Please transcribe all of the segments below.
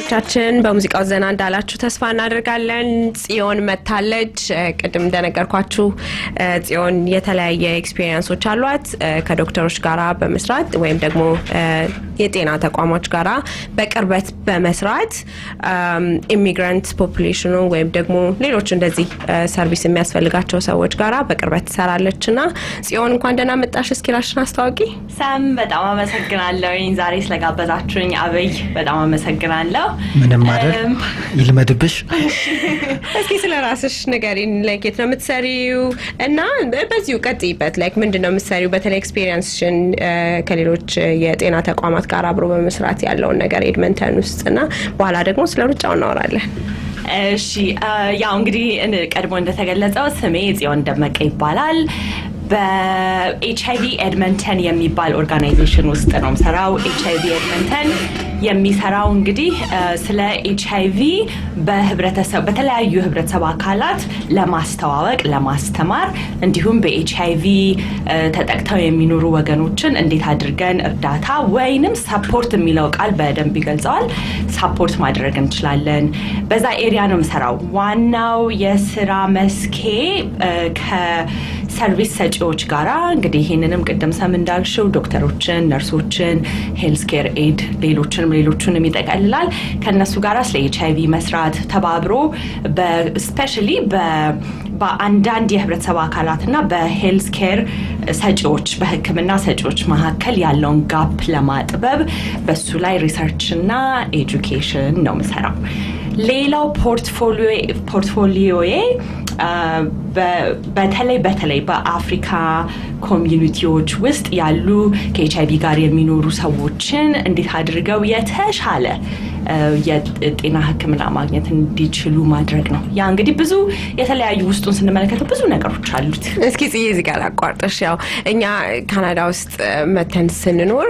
ቻችን በሙዚቃው ዘና እንዳላችሁ ተስፋ እናደርጋለን። ጽዮን መታለች። ቅድም እንደነገርኳችሁ ጽዮን የተለያየ ኤክስፒሪየንሶች አሏት ከዶክተሮች ጋራ በመስራት ወይም ደግሞ የጤና ተቋማት ጋራ በቅርበት በመስራት ኢሚግራንት ፖፑሌሽኑ ወይም ደግሞ ሌሎች እንደዚህ ሰርቪስ የሚያስፈልጋቸው ሰዎች ጋራ በቅርበት ትሰራለችና ጽዮን እንኳን ደህና መጣሽ። እስኪ ራስሽን አስተዋውቂ። ሳም በጣም አመሰግናለሁ ዛሬ ስለጋበዛችሁኝ። አበይ በጣም አመሰግናለሁ። ምንም አይደል ይልመድብሽ። እስኪ ስለራስሽ ንገሪን። ላይክ የት ነው የምትሰሪው እና በዚሁ ቀጥይበት። ላይክ ምንድነው የምትሰሪው? በተለይ ኤክስፒሪየንስሽን ከሌሎች የጤና ተቋማት ጋር አብሮ በመስራት ያለውን ነገር ኤድመንተን ውስጥና በኋላ ደግሞ ስለ ሩጫው እናወራለን። እሺ ያው እንግዲህ ቀድሞ እንደተገለጸው ስሜ ጽዮን ደመቀ ይባላል። በኤችአይቪ ኤድመንተን የሚባል ኦርጋናይዜሽን ውስጥ ነው የምሰራው። ኤችአይቪ ኤድመንተን የሚሰራው እንግዲህ ስለ ኤችአይቪ በህብረተሰብ በተለያዩ ህብረተሰብ አካላት ለማስተዋወቅ ለማስተማር እንዲሁም በኤችአይቪ ተጠቅተው የሚኖሩ ወገኖችን እንዴት አድርገን እርዳታ ወይንም ሰፖርት የሚለው ቃል በደንብ ይገልጸዋል ሰፖርት ማድረግ እንችላለን። በዛ ኤሪያ ነው የምሰራው። ዋናው የስራ መስኬ ከሰርቪስ ሰጪዎች ጋራ እንግዲህ ይሄንንም ቅድም ሰም እንዳልሽው ዶክተሮችን፣ ነርሶችን፣ ሄልዝ ኬር ኤድ ሌሎቹንም ይጠቃልላል። ከነሱ ጋራ ስለ ኤችአይቪ መስራት ተባብሮ በስፔሻሊ በአንዳንድ የህብረተሰብ አካላትና በሄልዝ ኬር ሰጪዎች በህክምና ሰጪዎች መካከል ያለውን ጋፕ ለማጥበብ በሱ ላይ ሪሰርችና ኤጁኬሽን ነው የምሰራው። ሌላው ፖርትፎሊዮዬ በተለይ በአፍሪካ ኮሚዩኒቲዎች ውስጥ ያሉ ከኤችአይቪ ጋር የሚኖሩ ሰዎችን እንዴት አድርገው የተሻለ የጤና ህክምና ማግኘት እንዲችሉ ማድረግ ነው። ያ እንግዲህ ብዙ የተለያዩ ውስጡን ስንመለከተው ብዙ ነገሮች አሉት። እስኪ እዚህ ጋር አቋርጠሽ ያው እኛ ካናዳ ውስጥ መተን ስንኖር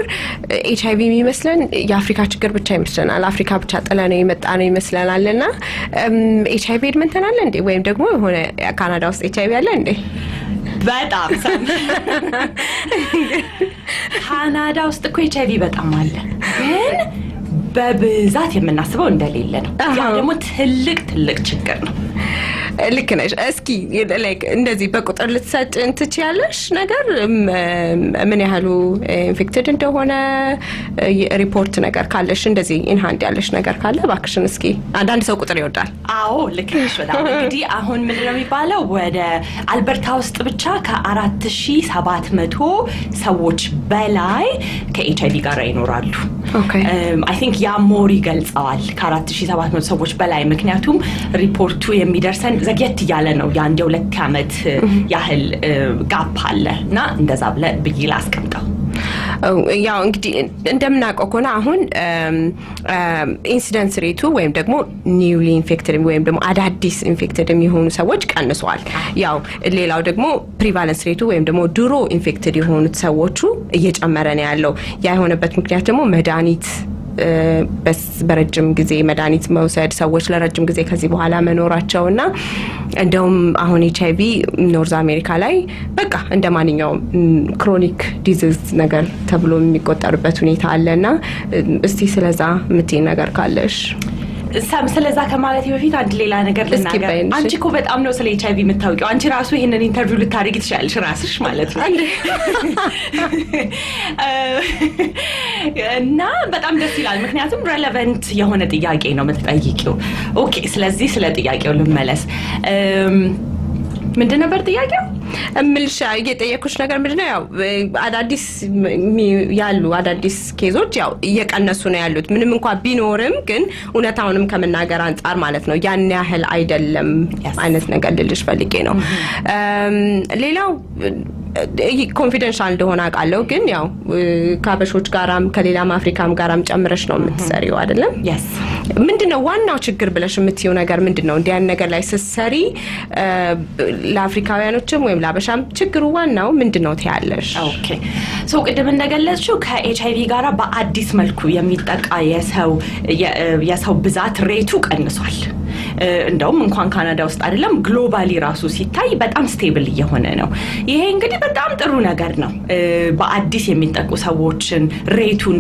ኤችአይቪ የሚመስለን የአፍሪካ ችግር ብቻ ይመስለናል። አፍሪካ ብቻ ጥለነው የመጣ ነው ይመስለናልና ኤችአይቪ ኤድመንተን አለ እንዴ? ወይም ደግሞ የሆነ ካናዳ ውስጥ ኤችአይቪ አለ እንዴ? በጣም ካናዳ ውስጥ እኮ ኤችአይቪ በጣም አለ ግን በብዛት የምናስበው እንደሌለ ነው። ያ ደግሞ ትልቅ ችግር ነው። ልክ ነሽ። እስኪ ላይክ እንደዚህ በቁጥር ልትሰጪን ትችያለሽ ነገር ምን ያህሉ ኢንፌክትድ እንደሆነ ሪፖርት ነገር ካለሽ እንደዚህ ኢንሃንድ ያለሽ ነገር ካለ እባክሽን እስኪ። አንዳንድ ሰው ቁጥር ይወዳል። አዎ ልክ ነሽ በጣም። እንግዲህ አሁን ምን ነው የሚባለው ወደ አልበርታ ውስጥ ብቻ ከ4700 ሰዎች በላይ ከኤችአይቪ ጋር ይኖራሉ። አይ ቲንክ ያ ሞር ይገልጸዋል ከ4700 ሰዎች በላይ። ምክንያቱም ሪፖርቱ የሚደርሰን ዘግየት ያለ ነው። የአንድ 2 ዓመት ያህል ጋፕ አለና እንደዛ ብዬ ላስቀምጠው። ያው እንግዲህ እንደምናውቀው ከሆነ አሁን ኢንሲደንስ ሬቱ ወይም ደግሞ ኒውሊ ኢንፌክትድ ወይም ደግሞ አዳዲስ ኢንፌክትድ የሚሆኑ ሰዎች ቀንሷል። ያው ሌላው ደግሞ ፕሪቫለንስ ሬቱ ወይም ደግሞ ድሮ ኢንፌክትድ የሆኑት ሰዎቹ እየጨመረ ነው ያለው። ያ የሆነበት ምክንያት ደግሞ መድኃኒት በረጅም ጊዜ መድኃኒት መውሰድ ሰዎች ለረጅም ጊዜ ከዚህ በኋላ መኖራቸውና እንደውም አሁን ኤችአይቪ ኖርዝ አሜሪካ ላይ በቃ እንደማንኛውም ክሮኒክ ዲዚዝ ነገር ተብሎ የሚቆጠርበት ሁኔታ አለና እስቲ ስለዛ ምትይ ነገር ካለሽ። ስለዛ ከማለቴ በፊት አንድ ሌላ ነገር ልናገር። አንቺ እኮ በጣም ነው ስለ ኤችአይቪ የምታውቂው። አንቺ ራሱ ይሄንን ኢንተርቪው ልታደርጊ ትችላለሽ ራስሽ ማለት ነው። እና በጣም ደስ ይላል ምክንያቱም ሬሌቫንት የሆነ ጥያቄ ነው የምትጠይቂው። ኦኬ ስለዚህ ስለ ጥያቄው ልመለስ። ምንድን ነበር ጥያቄው? ምልሻ እየጠየኩሽ ነገር ምንድነው? ያው አዳዲስ ኬዞች ያው እየቀነሱ ነው ያሉት። ምንም እንኳን ቢኖርም ግን እውነታውንም ከመናገር አንፃር ማለት ነው ያን ያህል አይደለም አይነት ነገር ልልሽ ፈልጌ ነው። ሌላው ኮንፊደንሻል እንደሆነ አውቃለሁ ግን ያው ከአበሾች ጋራም ከሌላም አፍሪካም ጋራም ጨምረሽ ነው የምትሰሪው አይደለም? yes ምንድነው ዋናው ችግር ብለሽ የምትይው ነገር ምንድነው? እንዲያን ነገር ላይ ስትሰሪ ለአፍሪካውያኖችም ወይም ለአበሻም ችግሩ ዋናው ምንድነው ትያለሽ? ኦኬ ሶ ቅድም እንደገለጽሽው ከኤችአይቪ ጋራ በአዲስ መልኩ የሚጠቃ የሰው ብዛት ሬቱ ቀንሷል። እንደውም እንኳን ካናዳ ውስጥ አይደለም ግሎባሊ ራሱ ሲታይ በጣም ስቴብል እየሆነ ነው። ይሄ እንግዲህ በጣም ጥሩ ነገር ነው። በአዲስ የሚጠቁ ሰዎችን ሬቱን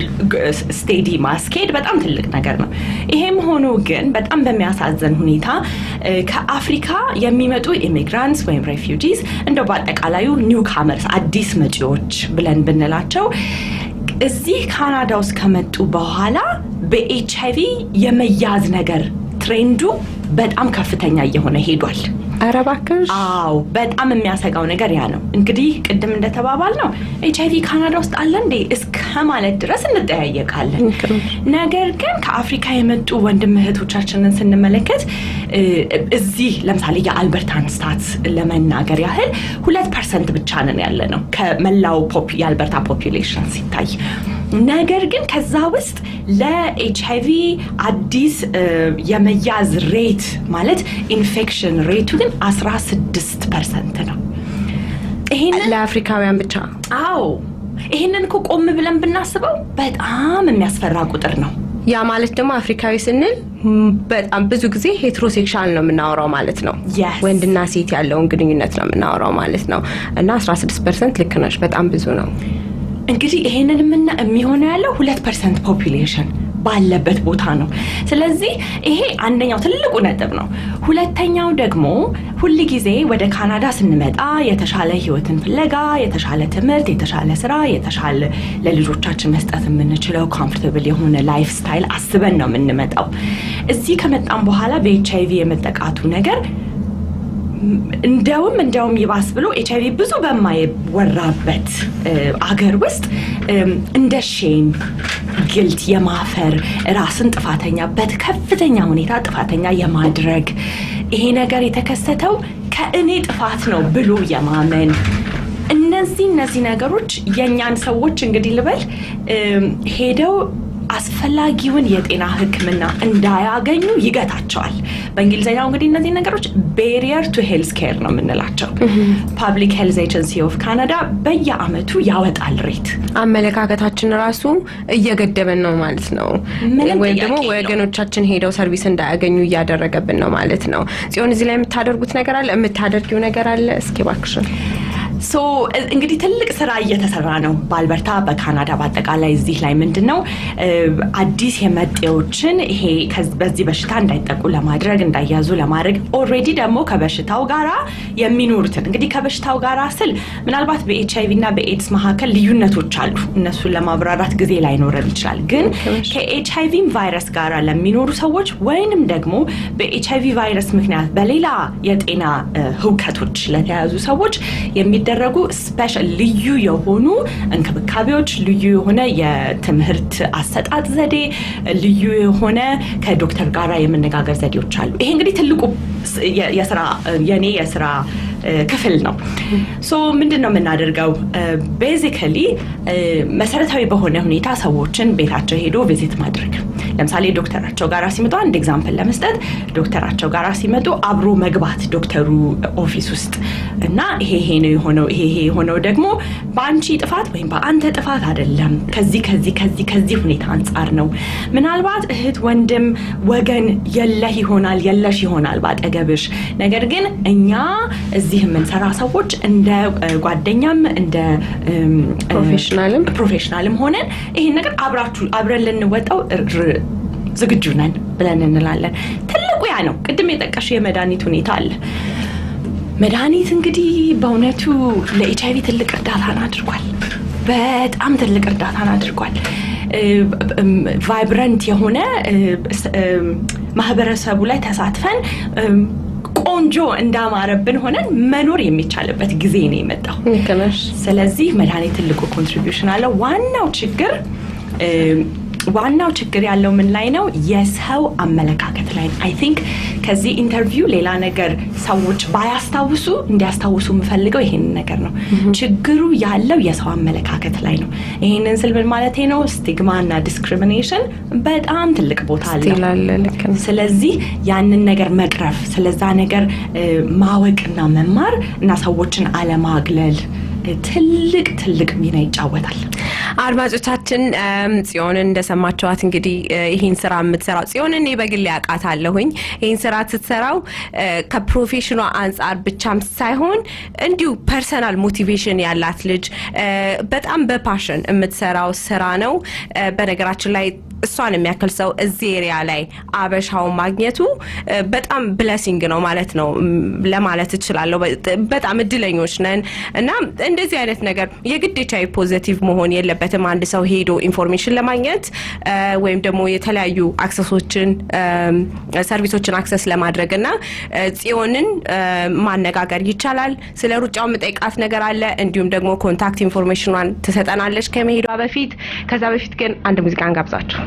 ስቴዲ ማስኬድ በጣም ትልቅ ነገር ነው። ይሄም ሆኖ ግን በጣም በሚያሳዝን ሁኔታ ከአፍሪካ የሚመጡ ኢሚግራንትስ ወይም ሬፊውጂስ እንደው በአጠቃላዩ ኒው ካመርስ አዲስ መጪዎች ብለን ብንላቸው እዚህ ካናዳ ውስጥ ከመጡ በኋላ በኤችአይቪ የመያዝ ነገር ትሬንዱ በጣም ከፍተኛ እየሆነ ሄዷል። አረባክሽ አዎ በጣም የሚያሰጋው ነገር ያ ነው። እንግዲህ ቅድም እንደተባባል ነው ኤችአይቪ ካናዳ ውስጥ አለ እንዴ እስከ ማለት ድረስ እንጠያየቃለን። ነገር ግን ከአፍሪካ የመጡ ወንድም እህቶቻችንን ስንመለከት እዚህ ለምሳሌ የአልበርታን ስታትስ ለመናገር ያህል 2% ብቻ ነን ያለ ነው ከመላው የአልበርታ ፖፑሌሽን ሲታይ። ነገር ግን ከዛ ውስጥ ለኤችአይቪ አዲስ የመያዝ ሬት ማለት ኢንፌክሽን ሬቱ ግን 16% ነው። ይሄንን ለአፍሪካውያን ብቻ? አዎ ይሄንን እኮ ቆም ብለን ብናስበው በጣም የሚያስፈራ ቁጥር ነው። ያ ማለት ደግሞ አፍሪካዊ ስንል በጣም ብዙ ጊዜ ሄትሮሴክሹዋል ነው የምናወራው ማለት ነው። ወንድና ሴት ያለውን ግንኙነት ነው የምናወራው ማለት ነው። እና 16% ልክ ነሽ፣ በጣም ብዙ ነው። እንግዲህ ይሄንን የሚሆነው ያለው 2% ፖፑሌሽን ባለበት ቦታ ነው። ስለዚህ ይሄ አንደኛው ትልቁ ነጥብ ነው። ሁለተኛው ደግሞ ሁሉ ጊዜ ወደ ካናዳ ስንመጣ የተሻለ ህይወትን ፍለጋ፣ የተሻለ ትምህርት፣ የተሻለ ስራ፣ የተሻለ ለልጆቻችን መስጠት የምንችለው ኮምፎርታብል የሆነ ላይፍ ስታይል አስበን ነው የምንመጣው። እዚህ ከመጣን በኋላ በኤችአይቪ የመጠቃቱ ነገር እንደውም ይባስ ብሎ ኤችአይቪ ብዙ በማይወራበት አገር ውስጥ እንደ ሼም ግልት የማፈር ራስን ጥፋተኛ በከፍተኛ ሁኔታ ጥፋተኛ የማድረግ ይሄ ነገር የተከሰተው ከእኔ ጥፋት ነው ብሎ የማመን እነዚህ ነገሮች የኛን ሰዎች እንግዲህ ልበል ሄደው አስፈላጊውን የጤና ህክምና እንዳያገኙ ይገታቸዋል። በእንግሊዘኛው እንግዲህ እነዚህ ነገሮች barrier to health care ነው የምንላቸው። ፐብሊክ ሄልዝ ኤጀንሲ ኦፍ ካናዳ በየአመቱ ያወጣል ሬት። አመለካከታችን ራሱ እየገደበን ነው ማለት ነው። ወይ ደግሞ ወገኖቻችን ሄደው ሰርቪስ እንዳያገኙ እያደረገብን ነው ማለት ነው። ጽዮን እዚህ ላይ የምታደርጉት ነገር አለ? የምታደርጊው ነገር አለ? እስኪ እባክሽን። እንግዲህ ትልቅ ስራ እየተሰራ ነው በአልበርታ በካናዳ በአጠቃላይ እዚህ ላይ ምንድነው አዲስ የመጤዎችን ይሄ በዚህ በሽታ እንዳይጠቁ ለማድረግ እንዳያዙ ለማድረግ ኦሬዲ ደግሞ ከበሽታው ጋራ የሚኖሩትን እንግዲህ ከበሽታው ጋራ ስል ምናልባት በኤችአይቪ እና በኤድስ መካከል ልዩነቶች አሉ። እነሱን ለማብራራት ጊዜ ላይኖረን ይችላል። ግን ከኤችአይቪ ቫይረስ ጋራ ለሚኖሩ ሰዎች ወይንም ደግሞ በኤችአይቪ ቫይረስ ምክንያት በሌላ የጤና ህውከቶች ለተያዙ ሰዎች የሚደረጉ ስፔሻል ልዩ የሆኑ እንክብካቤዎች፣ ልዩ የሆነ የትምህርት አሰጣጥ ዘዴ፣ ልዩ የሆነ ከዶክተር ጋራ የመነጋገር ዘዴዎች አሉ። ይሄ እንግዲህ ትልቁ የኔ የስራ ክፍል ነው። ምንድነው የምናደርገው? ቤዚካሊ መሰረታዊ በሆነ ሁኔታ ሰዎችን ቤታቸው ሄዶ ቪዚት ማድረግ። ለምሳሌ ዶክተራቸው ጋራ ሲመጡ አንድ ኤግዛምፕል ለመስጠት ዶክተራቸው ጋራ ሲመጡ አብሮ መግባት ዶክተሩ ኦፊስ ውስጥ እና ይሄ ነው የሆነው ደግሞ በአንቺ ጥፋት ወይም በአንተ ጥፋት አይደለም፣ ከዚህ ሁኔታ አንጻር ነው። ምናልባት እህት ወንድም ወገን የለሽ ይሆናል ባጠገብሽ። ነገር ግን እኛ እዚህ የምንሰራ ሰዎች እንደ ጓደኛም እንደ ፕሮፌሽናልም ሆነን ይሄን ነገር አብረን ልንወጣው ዝግጁ ነን ብለን እንላለን። ትልቁ ያ ነው። ቅድም የጠቀሽው የመድኃኒት ሁኔታ አለ። መድኃኒት እንግዲህ በእውነቱ ለኤችአይቪ ትልቅ እርዳታን አድርጓል። በጣም ትልቅ እርዳታን አድርጓል። ቫይብረንት የሆነ ማህበረሰቡ ላይ ተሳትፈን ቆንጆ እንዳማረብን ሆነን መኖር የሚቻልበት ጊዜ ነው የመጣው። ስለዚህ መድኃኒት ትልቁ ኮንትሪቢዩሽን አለው። ዋናው ችግር ያለው ምን ላይ ነው? የሰው አመለካከት ላይ። አይ ቲንክ ከዚህ ኢንተርቪው ሌላ ነገር ሰዎች ባያስታውሱ እንዲያስታውሱ የምፈልገው ይሄንን ነገር ነው። ችግሩ ያለው የሰው አመለካከት ላይ ነው። ይሄንን ስል ምን ማለቴ ነው? ስቲግማ እና ዲስክሪሚኔሽን በጣም ትልቅ ቦታ አለው። ስለዚህ ያንን ነገር መቅረፍ፣ ስለዛ ነገር ማወቅና መማር እና ሰዎችን አለማግለል ትልቅ ሚና ይጫወታል። አድማጮቻችን እንግዳችን ጽዮን እንደሰማችኋት እንግዲህ ይሄን ስራ የምትሰራው ጽዮን እኔ በግል ያውቃታለሁኝ ይሄን ስራ ስትሰራው ከፕሮፌሽኑ አንፃር ብቻም ሳይሆን እንዲሁ ፐርሰናል ሞቲቬሽን ያላት ልጅ በጣም በፓሽን የምትሰራው ስራ ነው በነገራችን ላይ እሷን የሚያክል ሰው እዚህ ኤሪያ ላይ አበሻው ማግኘቱ በጣም ብሌሲንግ ነው ማለት ነው ለማለት እችላለሁ በጣም እድለኞች ነን እና እንደዚህ አይነት ነገር የግድ ኤችአይቪ ፖዚቲቭ መሆን የለበትም አንድ ሰው ሄዶ ኢንፎርሜሽን ለማግኘት ወይም ደግሞ የተለያዩ አክሰሶችን ሰርቪሶችን አክሰስ ለማድረግና ጽዮንን ማነጋገር ይቻላል ስለ ሩጫው መጠይቃት ነገር አለ እንዲሁም ደግሞ ኮንታክት ኢንፎርሜሽኗን ትሰጠናለች ከመሄዷ በፊት ከዛ በፊት ግን አንድ ሙዚቃ እንጋብዛችሁ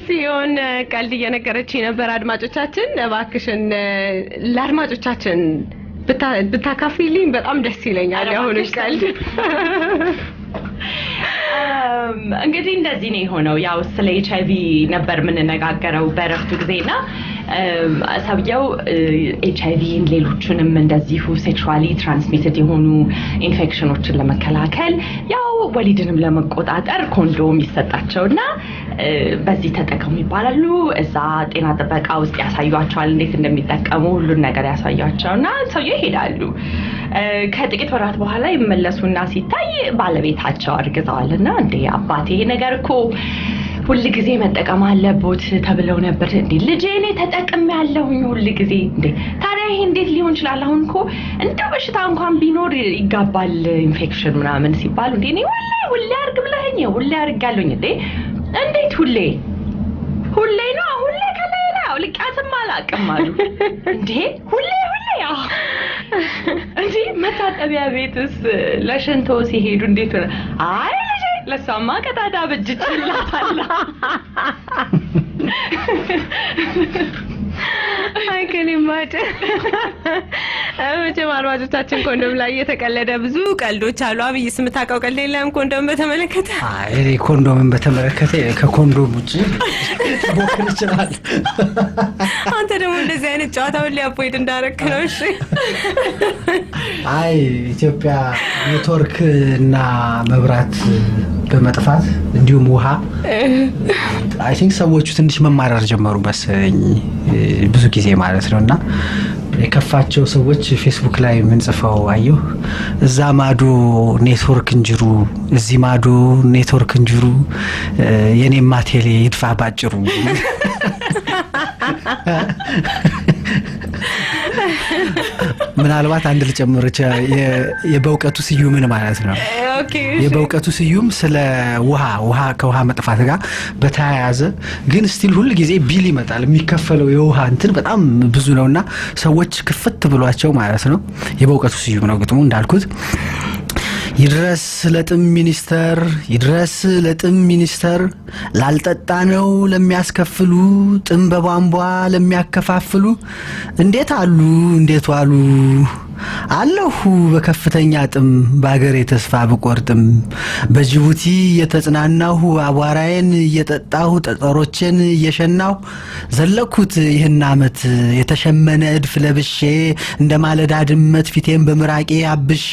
ጽዮን ቀልድ እየነገረችኝ ነበር። አድማጮቻችን እባክሽን ለአድማጮቻችን ብታካፊልኝ በጣም ደስ ይለኛል። ያሁን ቀልድ እንግዲህ እንደዚህ ነው የሆነው። ያው ስለ HIV ነበር የምንነጋገረው በረፍቱ ጊዜና ሰውየው HIVን ሌሎችንም እንደዚሁ ሴክሹዋሊ ትራንስሚትድ የሆኑ ኢንፌክሽኖችን ለመከላከል ያው ወሊድንም ለመቆጣጠር ኮንዶም ይሰጣቸውና በዚህ ተጠቀሙ ይባላሉ። እዛ ጤና ጥበቃ ውስጥ ያሳዩአቸዋል እንዴት እንደሚጠቀሙ ሁሉን ነገር ያሳዩአቸውና ሰውየው ይሄዳሉ። ከጥቂት ወራት በኋላ ይመለሱና ሲታይ ባለቤታቸው አርግዘዋልና እንዴ አባቴ ይሄ ነገር እኮ ሁሉ ጊዜ መጠቀም አለበት ተብለው ነበር እንዴ ልጄ እኔ ተጠቅሜያለሁኝ ሁሉ ጊዜ እንዴ ታዲያ ይሄ እንዴት ሊሆን ይችላል? አሁን እኮ እንደው በሽታ እንኳን ቢኖር ይጋባል ኢንፌክሽን ምናምን ሲባሉ እንዴ እኔ ሁሌ አርግ ብለኸኝ ሁሌ አርጋለሁኝ እንዴ እንዴት ሁሌ ነው ሁሌ ከሌላ ልቃትም አላቅም አሉ እንዴ ሁሌ ያው እንዴ መታጠቢያ ቤትስ ለሽንቶ ሲሄዱ እንዴት ሆነ? አይ ለሷማ ቀዳዳ በጅችላታል። አይ ከሊማጭ መቼም አድማጮቻችን ኮንዶም ላይ የተቀለደ ብዙ ቀልዶች አሉ። አብይስ የምታውቀው ቀልድ የለም ኮንዶም በተመለከተ? እኔ ኮንዶምን በተመለከተ ከኮንዶም ውጪ ቦክር ይችላል። አንተ ደግሞ እንደዚህ አይነት ጨዋታውን ሊያፖይድ እንዳረክ ነው። እሺ አይ ኢትዮጵያ ኔትወርክ እና መብራት በመጥፋት እንዲሁም ውሃ አይ ቲንክ ሰዎቹ ትንሽ መማረር ጀመሩ መሰለኝ ብዙ ጊዜ ማለት ነውና የከፋቸው ሰዎች ፌስቡክ ላይ ምን ጽፈው አየሁ እዛ ማዶ ኔትወርክ እንጅሩ እዚህ ማዶ ኔትወርክ እንጅሩ የኔማ ቴሌ ይድፋ ባጭሩ ምናልባት አንድ ልጨምርቻ የበውቀቱ ስዩምን ማለት ነው። ኦኬ የበውቀቱ ስዩም ስለ ውሃ ከውሃ መጥፋት ጋር በተያያዘ ግን ስቲል ሁሉ ጊዜ ቢል ይመጣል የሚከፈለው የውሃ እንትን በጣም ብዙ ነውና ሰዎች ክፍት ብሏቸው ማለት ነው። የበውቀቱ ስዩም ነው ግጥሙ እንዳልኩት ይድረስ ለጥም ሚኒስተር ላልጠጣ ነው ለሚያስከፍሉ ጥም በቧንቧ ለሚያከፋፍሉ እንዴት ዋሉ አለሁ በከፍተኛ ጥም ባገሬ ተስፋ በቆርጥም በጅቡቲ የተጽናናሁ አቧራዬን እየጠጣሁ ጠጠሮችን እየሸናሁ ዘለኩት ይህን አመት የተሸመነ እድፍ ለብሼ እንደማለዳ ድመት ፊቴን በምራቄ አብሼ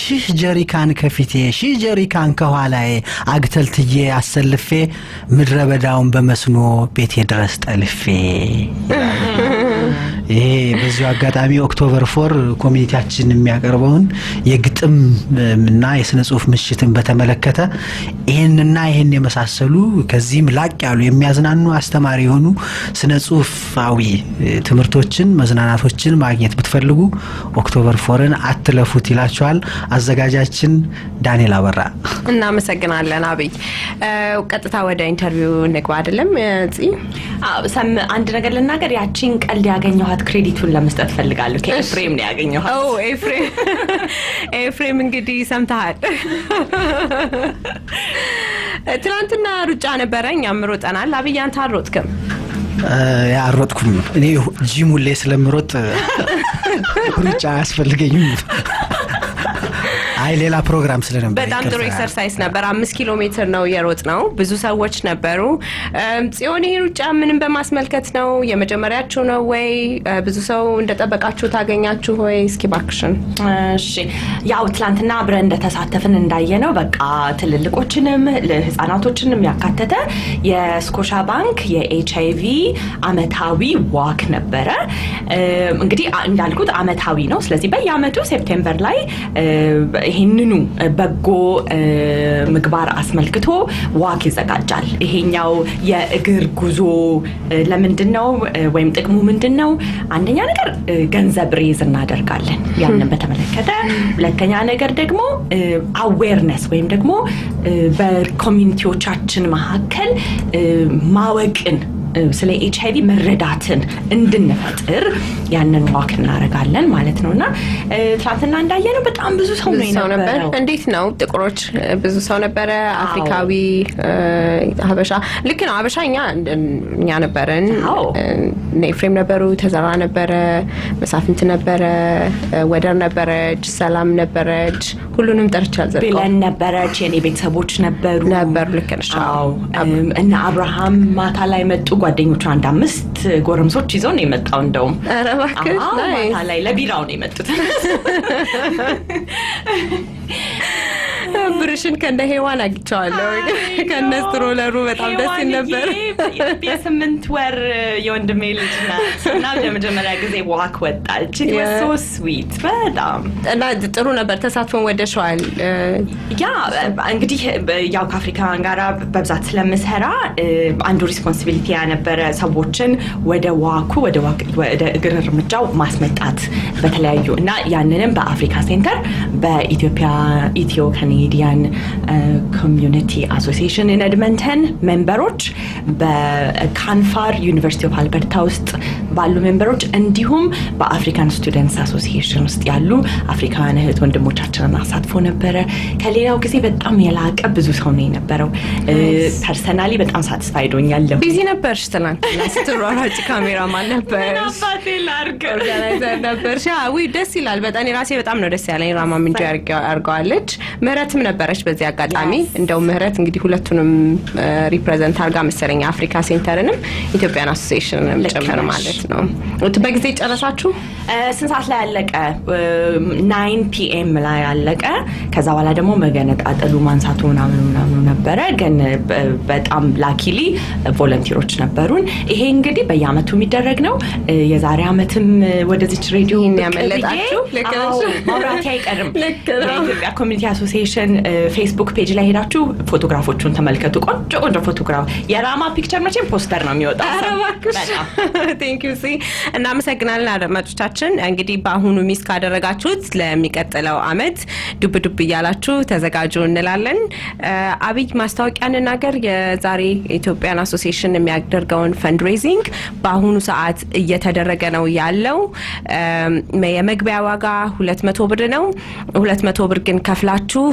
ሺህ ጀሪካን ከፊቴ ሺህ ጀሪካን ከኋላዬ አግተልትዬ አሰልፌ ምድረ በዳውን በመስኖ ቤቴ ድረስ ጠልፌ ይሄ በዚሁ አጋጣሚ ኦክቶበር 4 ኮሚኒቲያችን የሚያቀርበውን የግጥም እና የስነ ጽሁፍ ምሽትን በተመለከተ ይሄን የመሳሰሉ ከዚህም ላቅ ያሉ የሚያዝናኑ አስተማሪ የሆኑ ስነ ጽሁፋዊ ትምህርቶችን መዝናናቶችን ማግኘት ብትፈልጉ ኦክቶበር 4ን አትለፉት ይላችኋል አዘጋጃችን ዳንኤል አበራ። እናመሰግናለን አብይ። ቀጥታ ወደ ኢንተርቪው እንግባ አይደለም ጽ አንድ ነገር ልናገር ያቺን ቀልድ ያገኘኋት ክሬዲቱን ለመስጠት ፈልጋለሁ። ከኤፍሬም ነው ያገኘኋት። ኤፍሬም እንግዲህ ሰምተሃል። ትናንትና ሩጫ ነበረ እኛም ሮጠናል። አብይ አንተ አልሮጥክም? ያሮጥኩም እኔ ጂም ሁሌ ስለምሮጥ ሩጫ አያስፈልገኝም። አይ ሌላ ፕሮግራም ስለነበር በጣም ጥሩ ኤክሰርሳይዝ ነበር። 5 ኪሎ ሜትር ነው የሮጥ ነው። ብዙ ሰዎች ነበሩ። ጽዮን ይሄ ሩጫ ምንም በማስመልከት ነው? የመጀመሪያችሁ ነው ወይ? ብዙ ሰው እንደጠበቃችሁ ታገኛችሁ ወይ? እስኪ ባክሽን። እሺ ያው ትላንትና አብረን እንደተሳተፍን እንዳየነው በቃ ትልልቆችንም ህፃናቶችንም ያካተተ የስኮሻ ባንክ የኤችአይቪ አመታዊ ዋክ ነበረ። እንግዲህ እንዳልኩት አመታዊ ነው። ስለዚህ በየአመቱ ሴፕቴምበር ላይ ይሄንኑ በጎ ምግባር አስመልክቶ ዋክ ይዘጋጃል። ይሄኛው የእግር ጉዞ ለምንድነው ወይም ጥቅሙ ምንድነው? አንደኛ ነገር ገንዘብ ሬዝ እናደርጋለን ያንን በተመለከተ። ሁለተኛ ነገር ደግሞ አዌርነስ ወይም ደግሞ በኮሚኒቲዎቻችን መካከል ማወቅን ስለ HIV መረዳትን እንድንፈጥር ያንን ዋክ እናደርጋለን ማለት ነውና ትላንትና እንዳየነው በጣም ብዙ ሰው ነው የነበረው። እንዴት ነው ጥቁሮች ብዙ ሰው ነበረ? አፍሪካዊ ሀበሻ ልክ ነው። ሀበሻ እኛ ነበረን። ኤፍሬም ነበሩ፣ ተዘራ ነበረ፣ መሳፍንት ነበረ፣ ወደር ነበረች፣ ሰላም ነበረች። ሁሉንም ጠርቻለሁ። ብለን ነበረች፣ የኔ ቤተሰቦች ነበሩ። ልክ ነሽ። እና አብርሃም ማታ ላይ መጡ። ጓደኞቹ 5 ጎረምሶች ይዘው ነው የመጣው። እንደውም ማታ ላይ ለቢራው ነው የመጡት። ብርሽን ከነ ሄዋን አግቻለሁ ከነ ስትሮለሩ በጣም ደስ ይል ነበር። የ8 ወር የወንድሜ ልጅ ናት እና ለመጀመሪያ ጊዜ ዋክ ወጣች። it was so sweet በጣም እና ጥሩ ነበር። ተሳትፎን ወደሽዋል? ያ እንግዲህ ያው ከአፍሪካን ጋራ በብዛት ስለምሰራ አንዱ ሪስፖንሲቢሊቲ ያነበረ ሰዎችን ወደ ዋኩ ወደ እግር እርምጃው ማስመጣት በተለያዩ እና ያንንም በአፍሪካ ሴንተር በኢትዮጵያ ኢትዮ ካናዲያን ኮሚዩኒቲ አሶሲዬሽን ኢን ኤድመንተን ሜምበሮች በካንፋር ዩኒቨርሲቲ ኦፍ አልበርታ ውስጥ ባሉ ሜምበሮች እንዲሁም በአፍሪካን ስቱደንትስ አሶሲዬሽን ውስጥ ያሉ አፍሪካውያን እህት ወንድሞቻችንን አሳትፎ ነበረ። ከሌላው ጊዜ በጣም የላቀ ብዙ ሰው ነው የነበረው። ፐርሰናሊ በጣም ሳቲስፋይድ ሆኛለሁ። ቢዚ ነበርሽ ትናንትና ስትሯሯጭ ካሜራማን ነበርሽ፣ አባቴ ላርገ ነበርሽ። ወይ ደስ ይላል በጣም። ራሴ በጣም ነው ደስ ያለኝ። ራማ ምንጆ አርጋዋለች። ምህረትም ነበረች በዚህ አጋጣሚ። እንደው ምህረት እንግዲህ ሁለቱንም ሪፕሬዘንት አርጋ መሰለኝ አፍሪካ ሴንተርንም ኢትዮጵያን አሶሲዬሽንንም ጨምር ማለት ነው። በጊዜ ጨረሳችሁ? ስንት ሰዓት ላይ አለቀ? 9 PM ላይ አለቀ። ከዛ በኋላ ደግሞ መገነጣጠሉ ማንሳቱ ምናምን ነበረ። ግን በጣም ላኪሊ ቮለንቲሮች ነበሩን። ይሄ እንግዲህ በየአመቱ የሚደረግ ነው። የዛሬ አመትም ወደዚች ሬዲዮ ያመለጣችሁ ማውራት አይቀርም። የኢትዮጵያ ኮሚኒቲ አሶሲዬሽን ፌስቡክ ፔጅ ላይ ሄዳችሁ ፎቶግራፎቹን ተመልከቱ። ቆንጆ ፎቶግራፍ የራማ ፒክቸር መቼም ፖስተር ነው የሚወጣው። ቴንክ ዩ ሲ እናመሰግናለን። አድማጮቻችን እንግዲህ በአሁኑ ሚስ ካደረጋችሁት ለሚቀጥለው አመት ዱብ እያላችሁ ተዘጋጁ እንላለን። አብይ ማስታወቂያ እንናገር። የዛሬ ኢትዮጵያን አሶሲዬሽን የሚያደርገውን ፈንድሬዚንግ በአሁኑ ሰዓት እየተደረገ ነው ያለው። የመግቢያ ዋጋ 200 ብር ነው። 200 ብር ግን ከፍላችሁ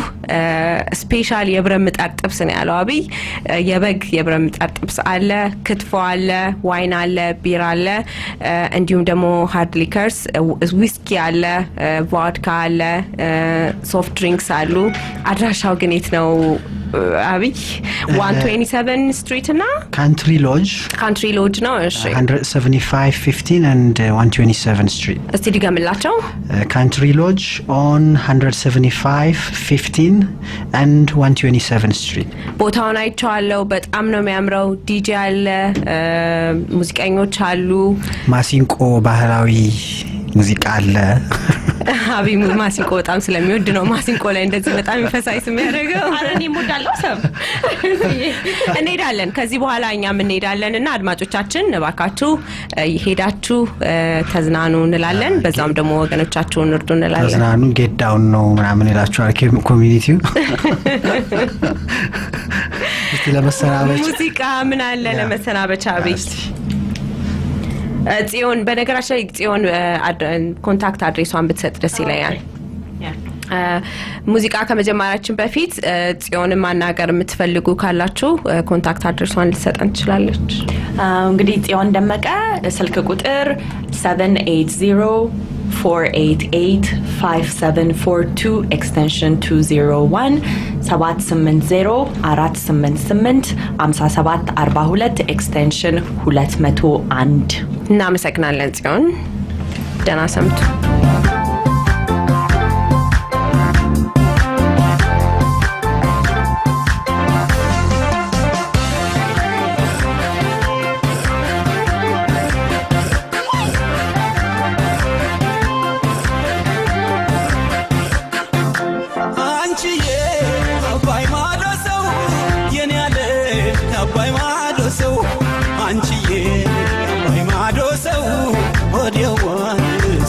ስፔሻል የብረት ምጣድ ጥብስ ነው ያለው አብይ። የበግ የብረት ምጣድ ጥብስ አለ፣ ክትፎ አለ፣ ዋይን አለ፣ ቢራ አለ፣ እንዲሁም ደግሞ ሃርድ ሊከርስ ዊስኪ አለ፣ ቮድካ አለ፣ ሶፍት ድሪንክስ አሉ። አድራሻው ግን የት ነው አብይ? 127 ስትሪት እና ካንትሪ ሎጅ ነው። እሺ 175 and 127 ስትሪት። እስቲ ድገምላቸው። ካንትሪ ሎጅ on 175 15 and 127 ስትሪት። ቦታውን አይቼዋለሁ። በጣም ነው የሚያምረው። ዲጄ አለ፣ ሙዚቀኞች አሉ፣ ማሲንቆ ባህላዊ ሙዚቃ አለ። አብይ ማሲንቆ በጣም ስለሚወድ ነው ማሲንቆ ላይ እንደዚህ በጣም ይፈሳይስ የሚያደርገው። አረኔ ሞዳለው ሰብ እንሄዳለን። ከዚህ በኋላ እኛም እንሄዳለንና አድማጮቻችን እባካችሁ ሄዳችሁ ተዝናኑ እንላለን። በዛም ደግሞ ወገኖቻችሁን እርዱ እንላለን። ተዝናኑ ጌት ዳውን ነው ምናምን ይላችኋል ኮሚኒቲው። እስቲ ለመሰናበቻ ሙዚቃ ምን አለ ለመሰናበቻ አብይ? ጽዮን በነገራችን ላይ ጽዮን ኮንታክት አድሬሷን ብትሰጥ ደስ ይለኛል። ሙዚቃ ከመጀመራችን በፊት ጽዮንን ማናገር የምትፈልጉ ካላችሁ ኮንታክት አድሬሷን ልትሰጠን ትችላለች። እንግዲህ ጽዮን ደመቀ ስልክ ቁጥር 780-488-5742 ኤክስቴንሽን 201 780-488-5742 ኤክስቴንሽን 201። እናመሰግናለን ጽዮን። ደህና ሰምቱ።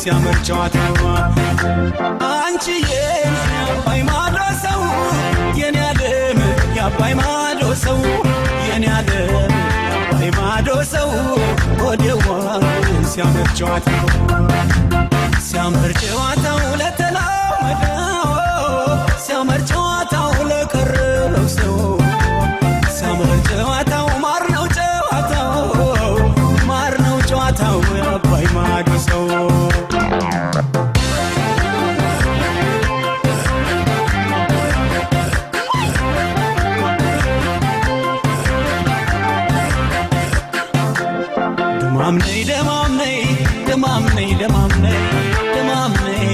ሲያመርጫዋተዋ አንቺዬ አባይ ማዶ ሰው የኔ ዓለም የአባይ ማዶ ሰው የኔ ዓለም የአባይ ማዶ ሰው ወዲዋ ሲያምር ጨዋታው ሲያምር ጨዋታው ለተላመደው ሲያምር ጨዋታው ለቀረው ሰው ሲያምር ጨዋታው ማር ነው ጨዋታው አባይ ማዶ ሰው ደማምነይ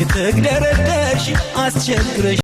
የተግደረደርሽ አስቸግረሽ